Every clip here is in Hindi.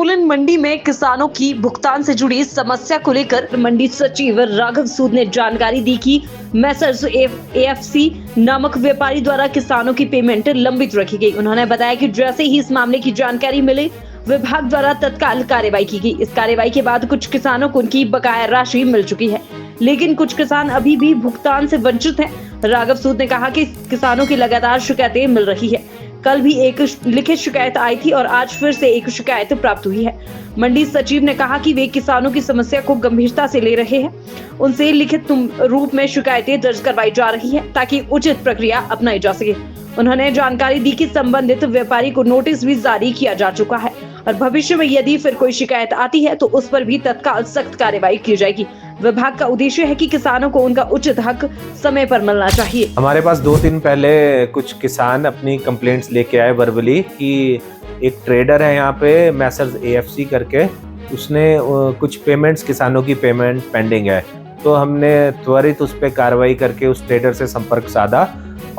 सोलन मंडी में किसानों की भुगतान से जुड़ी समस्या को लेकर मंडी सचिव राघव सूद ने जानकारी दी कि मैसर्स एएफसी नामक व्यापारी द्वारा किसानों की पेमेंट लंबित रखी गई। उन्होंने बताया कि जैसे ही इस मामले की जानकारी मिली, विभाग द्वारा तत्काल कार्रवाई की गई। इस कार्रवाई के बाद कुछ किसानों को उनकी बकाया राशि मिल चुकी है, लेकिन कुछ किसान अभी भी भुगतान से वंचित हैं। राघव सूद ने कहा कि किसानों की लगातार शिकायतें मिल रही है। कल भी एक लिखित शिकायत आई थी और आज फिर से एक शिकायत प्राप्त हुई है। मंडी सचिव ने कहा कि वे किसानों की समस्या को गंभीरता से ले रहे हैं। उनसे लिखित रूप में शिकायतें दर्ज करवाई जा रही है ताकि उचित प्रक्रिया अपनाई जा सके। उन्होंने जानकारी दी कि संबंधित व्यापारी को नोटिस भी जारी किया जा चुका है और भविष्य में यदि फिर कोई शिकायत आती है तो उस पर भी तत्काल सख्त कार्रवाई की जाएगी। विभाग का उद्देश्य है कि किसानों को उनका उचित हक समय पर मिलना चाहिए। हमारे पास 2 दिन पहले कुछ किसान अपनी कंप्लेंट्स लेके आए वर्बली कि एक ट्रेडर है यहाँ पे मैसर्स एएफसी करके, उसने कुछ पेमेंट्स, किसानों की पेमेंट पेंडिंग है। तो हमने त्वरित उस पर कार्रवाई करके उस ट्रेडर से संपर्क साधा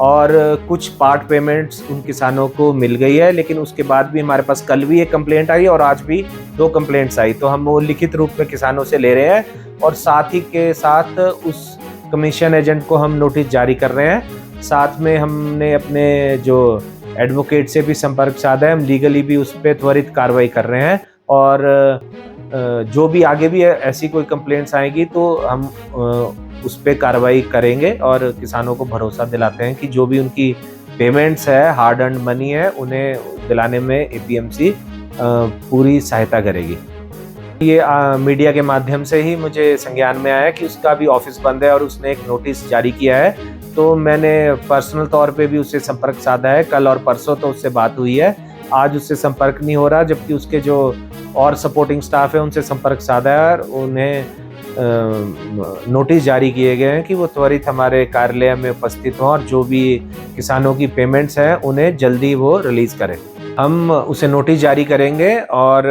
और कुछ पार्ट पेमेंट्स उन किसानों को मिल गई है। लेकिन उसके बाद भी हमारे पास कल भी एक कंप्लेंट आई और आज भी 2 कंप्लेंट्स आई। तो हम वो लिखित रूप में किसानों से ले रहे हैं और साथ ही के साथ उस कमीशन एजेंट को हम नोटिस जारी कर रहे हैं। साथ में हमने अपने जो एडवोकेट से भी संपर्क साधा है, हम लीगली भी उस पर त्वरित कार्रवाई कर रहे हैं और जो भी आगे भी ऐसी कोई कंप्लेंट्स आएगी तो हम उस पर कार्रवाई करेंगे और किसानों को भरोसा दिलाते हैं कि जो भी उनकी पेमेंट्स है, हार्ड अर्न्ड मनी है, उन्हें दिलाने में एपीएमसी पूरी सहायता करेगी। ये मीडिया के माध्यम से ही मुझे संज्ञान में आया कि उसका भी ऑफिस बंद है और उसने एक नोटिस जारी किया है। तो मैंने पर्सनल तौर पे भी उससे संपर्क साधा है। कल और परसों तो उससे बात हुई है, आज उससे संपर्क नहीं हो रहा, जबकि उसके जो और सपोर्टिंग स्टाफ है उनसे संपर्क साधा है और उन्हें नोटिस जारी किए गए हैं कि वो त्वरित हमारे कार्यालय में उपस्थित हों और जो भी किसानों की पेमेंट्स हैं उन्हें जल्दी वो रिलीज़ करें। हम उसे नोटिस जारी करेंगे और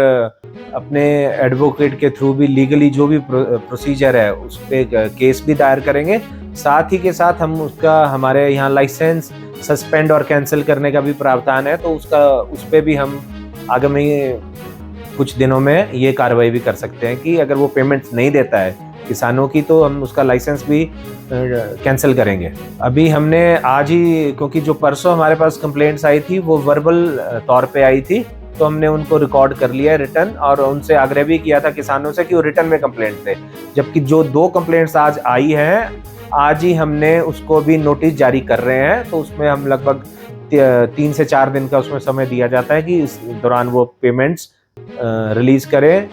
अपने एडवोकेट के थ्रू भी लीगली जो भी प्रोसीजर है उस पर केस भी दायर करेंगे। साथ ही के साथ हम उसका, हमारे यहाँ लाइसेंस सस्पेंड और कैंसिल करने का भी प्रावधान है, तो उस पर भी हम आगामी कुछ दिनों में ये कार्रवाई भी कर सकते हैं कि अगर वो पेमेंट्स नहीं देता है किसानों की तो हम उसका लाइसेंस भी कैंसिल करेंगे। अभी हमने आज ही, क्योंकि जो परसों हमारे पास कंप्लेंट्स आई थी वो वर्बल तौर पे आई थी, तो हमने उनको रिकॉर्ड कर लिया रिटर्न और उनसे आग्रह भी किया था किसानों से कि वो रिटर्न में कंप्लेंट थे। जबकि जो 2 कंप्लेंट्स आज आई हैं, आज ही हमने उसको भी नोटिस जारी कर रहे हैं। तो उसमें हम लगभग 3 से 4 दिन का उसमें समय दिया जाता है कि इस दौरान वो पेमेंट्स रिलीज करें,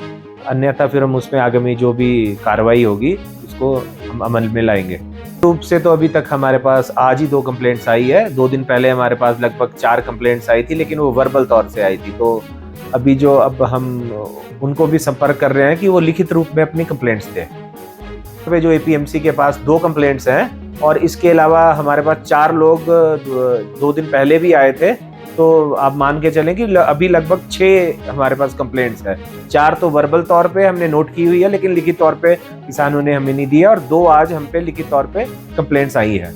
अन्यथा फिर हम उसमें आगामी जो भी कार्रवाई होगी उसको हम अमल में लाएंगे। रूप से तो अभी तक हमारे पास आज ही 2 कंप्लेंट्स आई है। 2 दिन पहले हमारे पास लगभग 4 कंप्लेंट्स आई थी, लेकिन वो वर्बल तौर से आई थी। तो अभी अब हम उनको भी संपर्क कर रहे हैं कि वो लिखित रूप में अपनी कंप्लेंट्स दें। जो एपीएमसी के पास 2 कंप्लेंट्स हैं और इसके अलावा हमारे पास 4 लोग 2 दिन पहले भी आए थे। तो आप मान के चलें कि अभी लगभग 6 हमारे पास कंप्लेंट्स है। 4 तो वर्बल तौर पे हमने नोट की हुई है, लेकिन लिखित तौर पे किसानों ने हमें नहीं दिया और 2 आज हम पे लिखित तौर पे कंप्लेंट्स आई है।